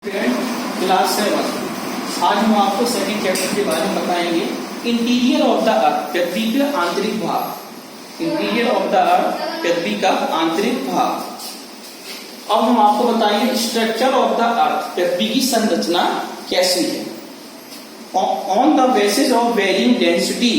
Class 7। आज हम आपको सेकंड चैप्टर के बारे में बताएंगे। इंटीरियर ऑफ द अर्थ, पृथ्वी का आंतरिक भाग। इंटीरियर ऑफ द अर्थ, पृथ्वी का आंतरिक भाग। अब हम आपको बताएंगे स्ट्रक्चर ऑफ द अर्थ, पृथ्वी की संरचना कैसी है। On the basis of varying density,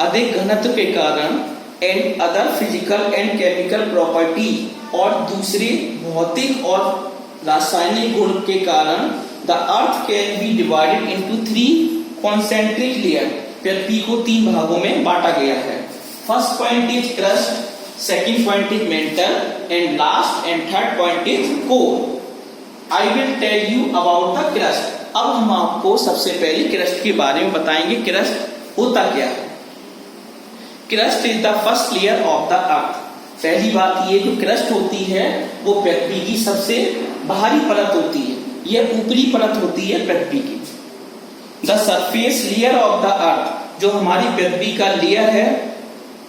अधिक घनत्व के कारण, and other physical and chemical property, और दूसरे भौतिक और रासायनिक गुण के कारण, the earth can be divided into 3 concentric layer. पृथ्वी को 3 भागों में बांटा गया है। First point is crust, second point is mantle, and last and third point is core. I will tell you about the crust. अब हम आपको सबसे पहले क्रस्ट के बारे में बताएंगे। क्रस्ट होता क्या है? Crust is the first layer of the अर्थ। पहली बात ये, जो क्रस्ट होती है वो पृथ्वी की सबसे बाहरी परत होती है। यह ऊपरी परत होती है पृथ्वी की। The surface layer of the अर्थ, जो हमारी पृथ्वी का लेयर है,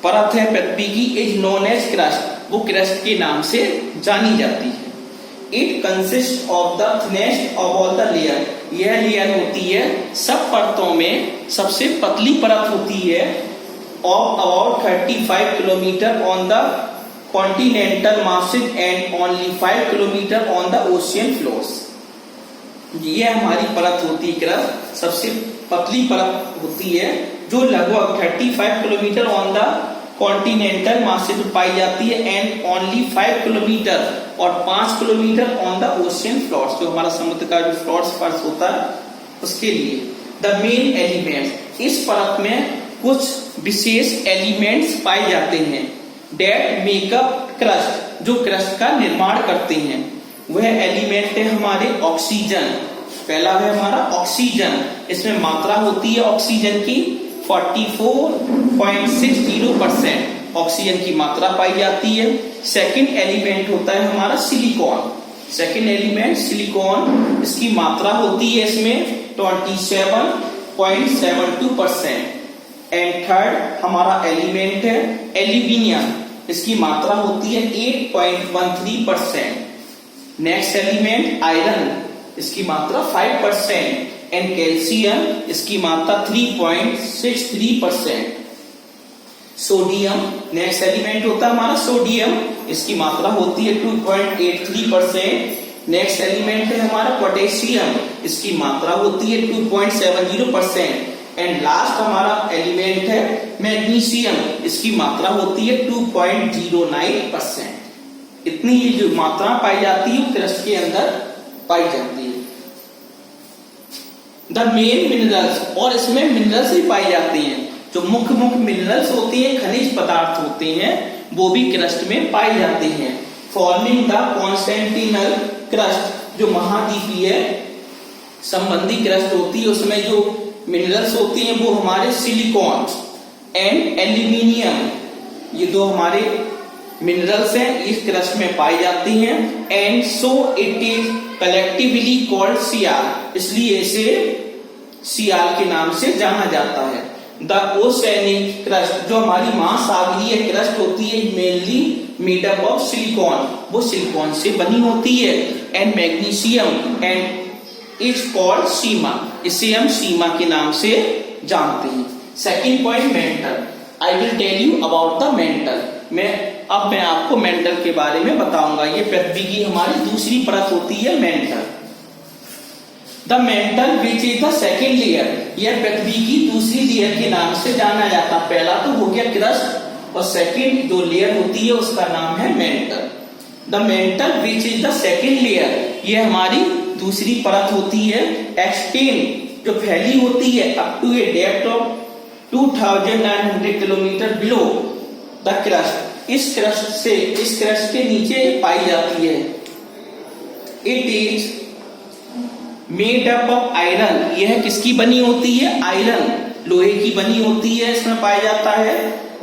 परत है पृथ्वी की, इज नोन एज क्रस्ट। वो क्रस्ट के नाम से जानी जाती है। It consist of the thinnest of all the layer. यह लेयर होती है सब परतों में सबसे पतली परत होती है। Of about 35 kilometre on the continental masses and only 5 kilometre on the ocean floors. ये हमारी परत होती है क्रस्ट, सबसे पतली परत होती है, जो लगभग 35 kilometre on the continental masses में पाई जाती है, एंड ओनली 5 किलोमीटर और 5 kilometre on the ocean floors, जो हमारा समुद्र का जो फ्लोर्स फर्श होता है उसके लिए। द मेन एलिमेंट्स, इस परत में कुछ विशेष एलिमेंट्स पाए जाते हैं। डेट मेकअप क्रस्ट, जो क्रस्ट का निर्माण करते हैं। वह एलिमेंट है हमारे ऑक्सीजन। पहला है हमारा ऑक्सीजन। इसमें मात्रा होती है ऑक्सीजन की 44.60% ऑक्सीजन की मात्रा पाई जाती है। सेकंड एलिमेंट होता है हमारा सिलिकॉन। सेकंड एलिमेंट सिलिकॉन, इसकी मात्रा होती है इसमें 27.72%। एंड थर्ड हमारा एलिमेंट है एल्यूमिनियम। इसकी मात्रा होती है 8.13%। नेक्स्ट एलिमेंट आयरन, इसकी मात्रा 5%। एंड कैल्शियम, इसकी मात्रा 3.63%। सोडियम, नेक्स्ट एलिमेंट होता है हमारा सोडियम। इसकी मात्रा होती है 2.83%। नेक्स्ट एलिमेंट है हमारा पोटेशियम। इसकी मात्रा होती है 2.70%। एंड लास्ट हमारा एलिमेंट है मैग्नीशियम। इसकी मात्रा होती है 2.09%। इतनी ये जो मात्रा पाई जाती है क्रस्ट के अंदर पाई जाती है। द मेन मिनरल्स, और इसमें मिनरल्स ही पाई जाती हैं। जो मुख्य मिनरल्स होती है, खनिज पदार्थ होते हैं, वो भी क्रस्ट में पाए जाते हैं। फॉर्मिंग द कॉन्टिनेंटल क्रस्ट, जो महाद्वीपीय संबंधी क्रस्ट होती है, उसमें जो मिनरल्स होती हैं वो हमारे सिलिकॉन एंड एल्यूमिनियम, ये दो हमारे मिनरल्स हैं, इस क्रस्ट में पाई जाती हैं। And so it is collectively called sial, इसलिए इसे सियाल के नाम से जाना जाता है। द ओशियनिक क्रस्ट, जो हमारी महासागरीय क्रस्ट होती है, mainly made up of silicon, वो सिलिकॉन से बनी होती है। And magnesium and is called sima, इसे हम सीमा के नाम से जानते हैं। Second point mantle. I will tell you about the mantle. अब मैं आपको मेंटल के बारे में बताऊंगा। ये पृथ्वी की हमारी दूसरी परत होती है mental. The mental which is the second layer, यह पृथ्वी की दूसरी लेयर के नाम से जाना जाता। पहला तो हो गया क्रस्ट, और सेकेंड जो लेयर होती है उसका नाम है mental. The mental which is the second layer, ये हमारी दूसरी परत होती है। एक्सटेंड, जो फैली होती है up to a depth of 2900 kilometre below the crust. इस क्रस्ट के नीचे पाई जाती है। It is made up of iron, यह किसकी बनी होती है? आयरन, लोहे की बनी होती है। इसमें पाया जाता है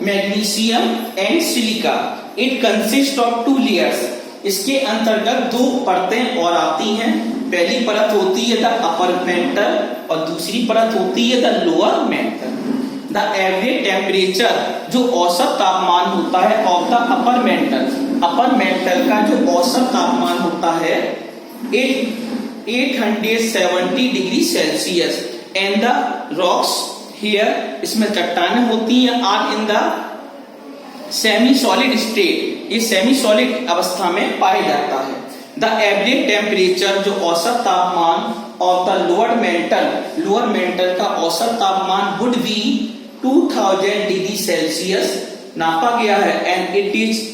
magnesium and silica. It consist of 2 layers, इसके अंतर्गत 2 परतें और आती हैं। पहली परत होती है द अपर मेंटल, और दूसरी परत होती है the lower mental. The average temperature, जो औसत तापमान होता है ऑफ द अपर मेंटल का जो औसत तापमान होता है, it 870 degree Celsius and the rocks here, इसमें चट्टानें होती हैं, are in the semi solid state, ये सेमी सॉलिड अवस्था में पाया जाता है। द एवरेज टेम्परेचर, जो औसत तापमान ऑफ द लोअर मेंटल का औसत तापमान वुड बी 2000 डिग्री सेल्सियस नापा गया है, and it is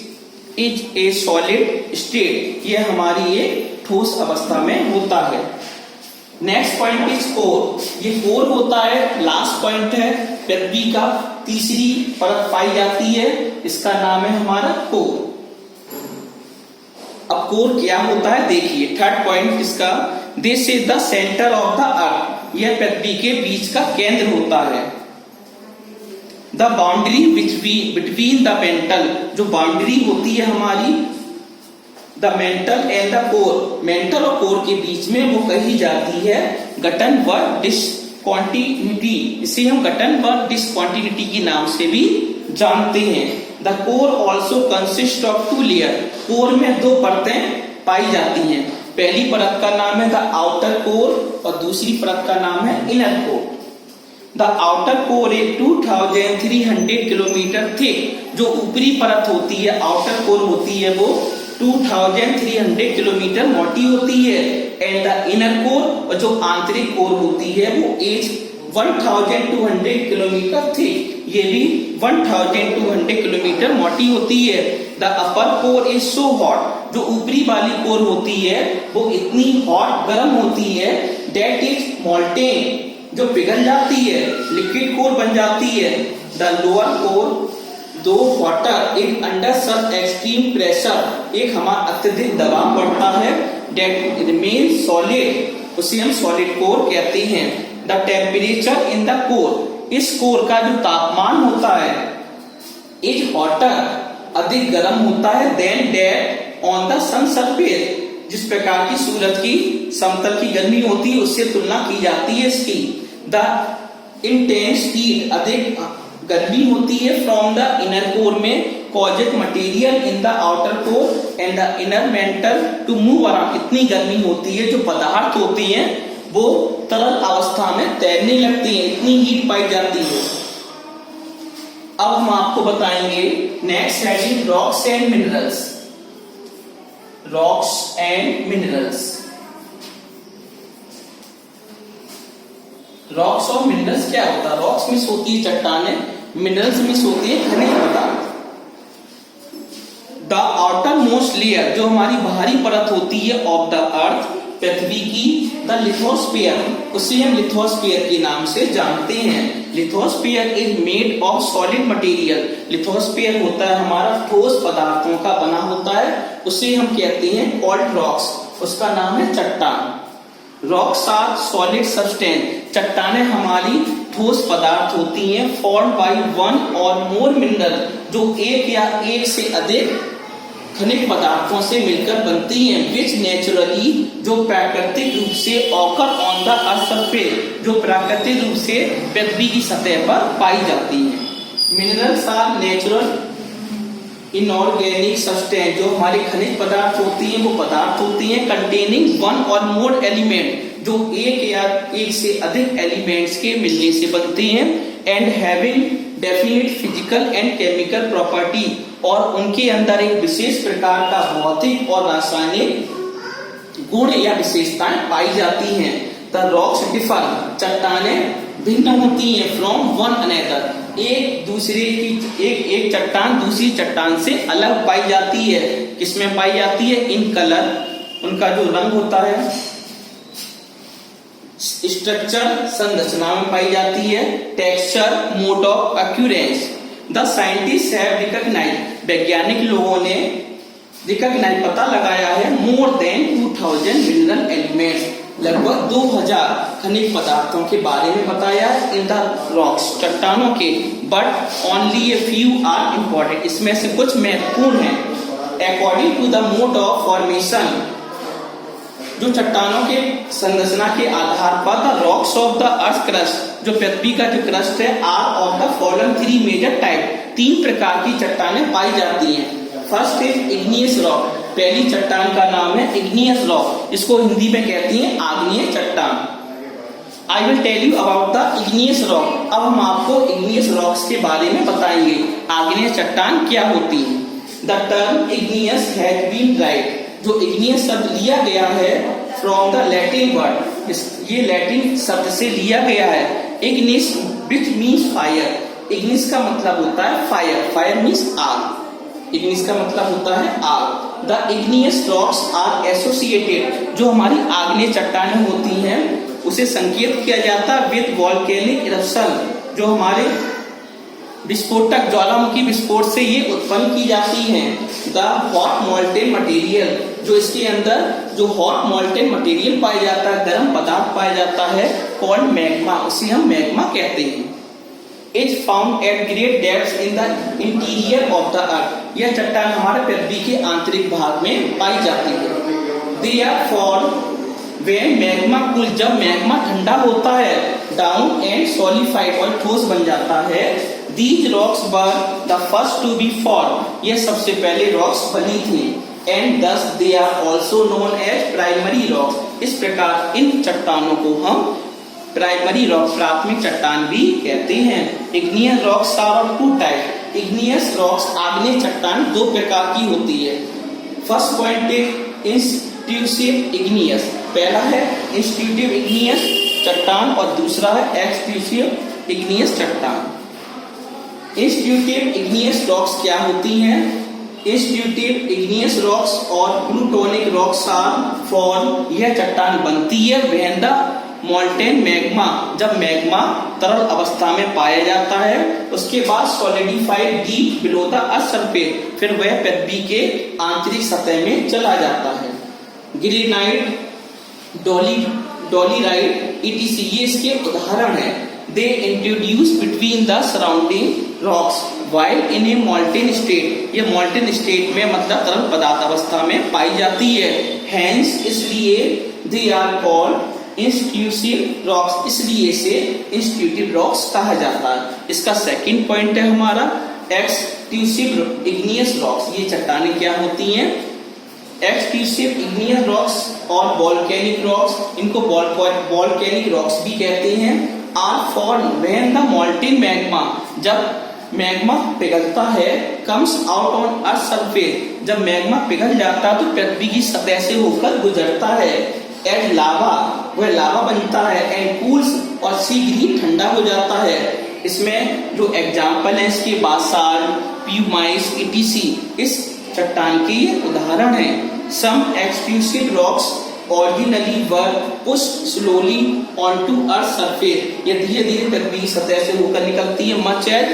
a solid state, ये हमारी एक ठोस अवस्था में होता है। नेक्स्ट पॉइंट इज कोर, ये कोर होता है, लास्ट पॉइंट है पृथ्वी का, तीसरी परत पाई जाती है, इसका नाम है हमारा कोर। अब कोर क्या होता है देखिए, थर्ड पॉइंट इसका, this is the centre of the अर्थ, यह पृथ्वी के बीच का केंद्र होता है। The boundary between the mental, जो बाउंड्री होती है हमारी the mental and the core, mental और कोर के बीच में वो कही जाती है गठन व डिसकंटिन्यूटी, इसे हम गठन व डिसकंटिन्यूटी के नाम से भी जानते हैं। The core also consist of 2 layer, core में 2 परतें पाई जाती हैं, पहली परत का नाम है द आउटर कोर और दूसरी परत का नाम है inner core. The outer core एक 2300 किलोमीटर थिक, जो ऊपरी परत होती है आउटर कोर होती है वो 2300 किलोमीटर मोटी होती है, एंड द इनर कोर, और जो आंतरिक कोर होती है वो 1200 किलोमीटर थिक, ये भी 1200 किलोमीटर मोटी होती है। The upper core is so hot, जो ऊपरी वाली कोर होती है वो इतनी हॉट गर्म होती है, दैट इज मोल्टेन, जो पिघल जाती है, लिक्विड कोर बन जाती है। द लोअर कोर दो water is under such extreme pressure, एक हमारा अत्यधिक दबाव पड़ता है, दैट रिमेन सॉलिड, उसे हम सॉलिड कोर कहते हैं। The temperature in the core, इस कोर का जो तापमान होता है इज हॉटर, अधिक गर्म होता है, than that on the sun surface, जिस प्रकार की सूरज की समतल की गर्मी होती है उससे तुलना की जाती है इसकी। द इंटेंस हीट, अधिक गर्मी होती है फ्रॉम द इनर कोर में, causes material in the outer core and the inner mantle to move around, इतनी गर्मी होती है जो पदार्थ होती हैं वो तरल अवस्था में तैरने लगती हैं, इतनी हीट पाई जाती है। अब हम आपको बताएंगे next heading rocks and minerals. Rocks and minerals, rocks और मिनरल्स क्या होता है? रॉक्स में होती है चट्टानें, मिनरल्स में होती है खनिज पदार्थ। द आउटर मोस्ट लेयर, जो हमारी बाहरी परत होती है ऑफ द अर्थ, पृथ्वी की, द लिथोस्फीयर, उसे हम लिथोस्फीयर के नाम से जानते हैं। Lithosphere is made of solid material, lithosphere होता है हमारा ठोस पदार्थों का बना होता है, उसे हम कहते हैं कॉल्ड रॉक्स, उसका नाम है चट्टान। रॉक्स आर सॉलिड सब्सटेंस, चट्टानें हमारी ठोस पदार्थ होती हैं, फॉर्म बाय वन और मोर मिनरल, जो एक या एक से अधिक खनिज पदार्थों से मिलकर बनती हैं, विच नेचुरली, जो प्राकृतिक रूप से occur on the earth surface, जो प्राकृतिक रूप से पृथ्वी की सतह पर पाई जाती हैं। Minerals are natural inorganic substance, जो हमारी खनिज पदार्थ होती हैं वो पदार्थ होती हैं कंटेनिंग वन और मोर एलिमेंट, जो एक या एक से अधिक एलिमेंट्स के मिलने से बनते हैं, and having definite physical and chemical property, और उनके अंदर एक विशेष प्रकार का भौतिक और रासायनिक गुण या विशेषताएं पाई जाती हैं। द रॉक्स डिफर, चट्टानें भिन्न होती हैं फ्रॉम वन अनदर, एक दूसरे की एक चट्टान दूसरी चट्टान से अलग पाई जाती है। किसमें पाई जाती है? इन कलर, उनका जो रंग होता है, स्ट्रक्चर, संरचना में पाई जाती है, texture, mode of occurrence. The scientist have recognize, वैज्ञानिक लोगों ने रिकॉग्नाइज पता लगाया है मोर देन 2000 मिनरल एलिमेंट्स, लगभग 2000 खनिज पदार्थों के बारे में बताया है इन द रॉक्स, चट्टानों के, but only a few are important, इसमें से कुछ महत्वपूर्ण है। According to the mode of formation, जो चट्टानों के संरचना के आधार पर the rocks of the earth crust, जो पृथ्वी का जो क्रस्ट है, are of the following 3 major type, 3 प्रकार की चट्टानें पाई जाती हैं। फर्स्ट इज इग्नियस रॉक, पहली चट्टान का नाम है इग्नियस रॉक, इसको हिंदी में कहती हैं आग्नेय चट्टान। I will tell you about the igneous rock. अब हम आपको इग्नियस रॉक्स के बारे में बताएंगे। आग्नेय चट्टान क्या होती है। The term igneous has been write. जो इग्नियस शब्द लिया गया है फ्रॉम द लैटिन वर्ड, ये लैटिन शब्द से लिया गया है। Ignis which means fire. Ignis का मतलब होता है फायर, फायर मीन्स आग। इग्निस का मतलब होता है आग। The igneous rocks are associated. जो हमारी आग्नेय चट्टानें होती हैं उसे संकेत किया जाता है विद वॉल्केनिक इरप्शन। जो हमारे विस्फोटक ज्वालामुखी विस्फोट से ये उत्पन्न की जाती हैं। द हॉट मॉल्टेन मटेरियल, जो इसके अंदर जो हॉट मॉल्टेन मटेरियल पाया जाता है, गर्म पदार्थ पाया जाता है, कॉल्ड मैग्मा, उसे हम मैग्मा कहते हैं। Is found at great depths in the interior of the अर्थ। यह चट्टान हमारे पृथ्वी के आंतरिक भाग में पाई जाती है। They are formed when magma cool. जब मैग्मा ठंडा होता है डाउन एंड सॉलिडिफाइड और ठोस बन जाता है। These rocks were the first to be formed। ये सबसे पहले रॉक्स बनी थी। And thus they are also known as primary rocks। इस प्रकार इन चट्टानों को हम प्राइमरी रॉक, प्राथमिक चट्टान भी कहते हैं। Igneous rocks are of two type. Igneous rocks आग्नेय चट्टान दो प्रकार की होती है। First point is institutive igneous. पहला है इंस्टीट्यूटिव इग्नियस चट्टान और दूसरा है एक्सट्रूसिव इग्नियस चट्टान। इंस्टीट्यूटिव इग्नियस रॉक्स क्या होती हैं। इंस्टीट्यूटिव इग्नियस रॉक्स और प्लूटोनिक रॉक्स आर फॉर्म। यह चट्टान बनती है व्हेन द मॉल्टेन मैग्मा, जब मैग्मा तरल अवस्था में पाया जाता है, उसके बाद solidified deep below the earth surface, फिर वह पृथ्वी के आंतरिक सतह में चला जाता है। ग्रेनाइट, डोलीराइट ईटीसी ये इसके उदाहरण है। They introduce between the surrounding rocks while in A molten state. ये मॉल्टेन स्टेट में मतलब तरल पदार्थ अवस्था में पाई जाती है। हैंस इसलिए दे आर कॉल्ड इंस्टीट्यूटिव रॉक्स, इसलिए इसे इंस्टीट्यूटिव रॉक्स कहा जाता है। इसका सेकंड पॉइंट है हमारा एक्सट्रूसिव इग्नियस रॉक्स। ये चट्टानें क्या होती हैं। एक्सट्रूसिव इग्नियस रॉक्स और वॉल्केनिक रॉक्स, इनको वॉल्केनिक रॉक्स भी कहते हैं। Are formed when the molten magma, जब मैग्मा पिघलता है, comes out on earth surface, जब मैग्मा पिघल जाता है तो पृथ्वी की सतह से होकर गुजरता है। एज लावा, वह लावा बनता है। एंड कूल्स, और शीघ्र ही ठंडा हो जाता है। इसमें जो एग्जाम्पल है इसके बासाल, प्यूमाइस ईटीसी इस चट्टान के ये उदाहरण है। Some extrusive rocks originally were pushed slowly onto earth surface। ये धीरे धीरे पृथ्वी की सतह से होकर निकलती है। much as,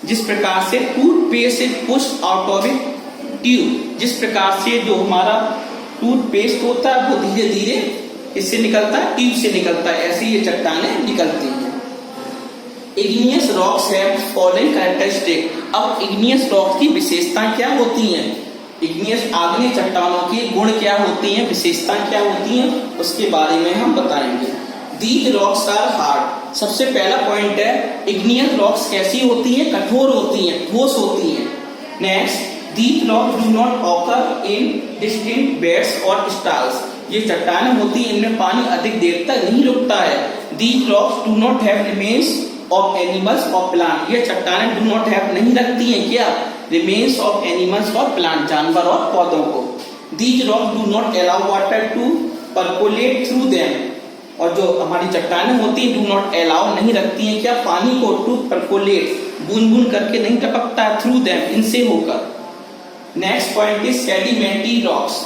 जिस प्रकार से toothpaste is pushed out of a tube, जिस प्रकार से जो हमारा टूथपेस्ट होता है वो धीरे धीरे इससे निकलता है, ट्यूब से निकलता है, ऐसे ये चट्टानें निकलती हैं। Igneous rocks have following characteristic. अब इग्नियस रॉक्स की विशेषताएं क्या होती हैं। इग्नियस आग्नेय चट्टानों के गुण क्या होती हैं, विशेषताएं क्या होती हैं, उसके बारे में हम बताएंगे। These rocks are hard. सबसे पहला पॉइंट है इग्नियस रॉक्स कैसी होती हैं, कठोर होती हैं, ठोस होती हैं। Next, these rocks do not occur in distinct beds और स्टाल्स। ये चट्टानें होती हैं, इनमें पानी अधिक देर तक नहीं रुकता है। These rocks do not have remains of animals और प्लांट। ये चट्टानें डू नॉट हैव नहीं रखती हैं क्या, रिमेन्स ऑफ एनिमल्स और प्लांट, जानवर और पौधों को। These rocks do not allow water to percolate through them. और जो हमारी चट्टानें होती हैं डू नॉट अलाउ नहीं रखती हैं क्या, पानी को टू परकोलेट, बूंद बूंद करके नहीं टपकता है, थ्रू देम, इनसे होकर। Next point is sedimentary rocks.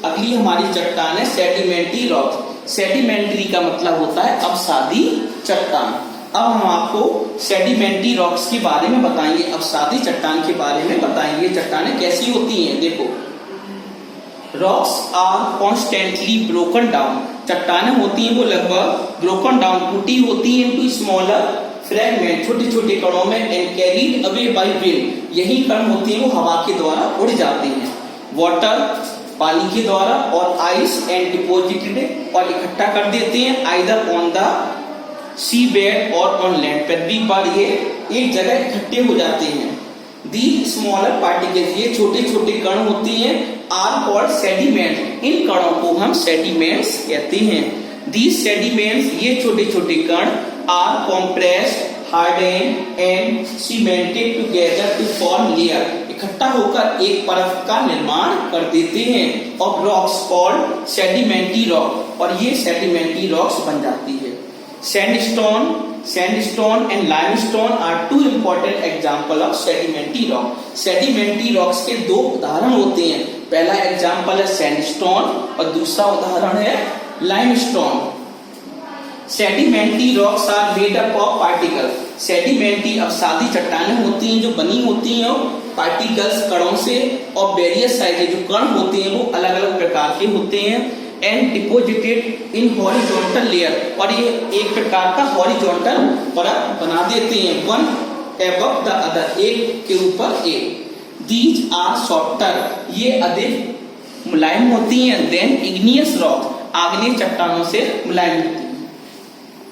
अगली हमारी चट्टान है सेडिमेंट्री रॉक्स। सेडिमेंट्री का मतलब होता है अवसादी चट्टान। अब हम आपको सेडिमेंट्री रॉक्स के बारे में बताएंगे, अवसादी चट्टान के बारे में बताएंगे। चट्टानें कैसी होती हैं, देखो। Rocks are constantly broken down. चट्टानें होती हैं वो लगभग ब्रोकन डाउन, टूटी होती हैं इनटू स्मॉलर फ्रेगमेंट, छोटे छोटे कणों में, and carried away by wind. यही कण होती हैं वो हवा के द्वारा उड़ जाती हैं। वाटर, पानी के द्वारा, और आइस एंड डिपोजिटेड, और इकट्ठा कर देते हैं either on the sea bed और ऑन लैंड। पृथ्वी पर ये एक जगह इकट्ठे हो जाते हैं। These smaller particles, ये छोटे छोटे कण होते हैं, are called sediments, इन कणों को हम sediments कहते हैं। These sediments, ये छोटे छोटे कण are compressed, hardened and cemented together to form layer, इकट्ठा होकर एक परत का निर्माण कर देते हैं of rocks called sedimentary rock, और ये sedimentary rocks बन जाती है। Sandstone and limestone are two important example of sedimentary rock. Sedimentary rocks के दो उदाहरण होते हैं, पहला एग्जाम्पल है सैंडस्टोन और दूसरा उदाहरण है limestone. Sedimentary rocks are made up of particle, sedimentary अवसादी चट्टानें होती हैं जो बनी होती हैं पार्टिकल्स कणों से, और वेरियस साइज जो कण होते हैं वो अलग अलग प्रकार के होते हैं, and deposited in horizontal layer, और ये एक प्रकार का हॉरिजॉन्टल परत बना देते हैं, वन एबव द अदर, एक के ऊपर एक। दीज आर सॉफ्टर, ये अधिक मुलायम होती हैं, देन इग्नियस रॉक, आग्नेय चट्टानों से मुलायम होती है।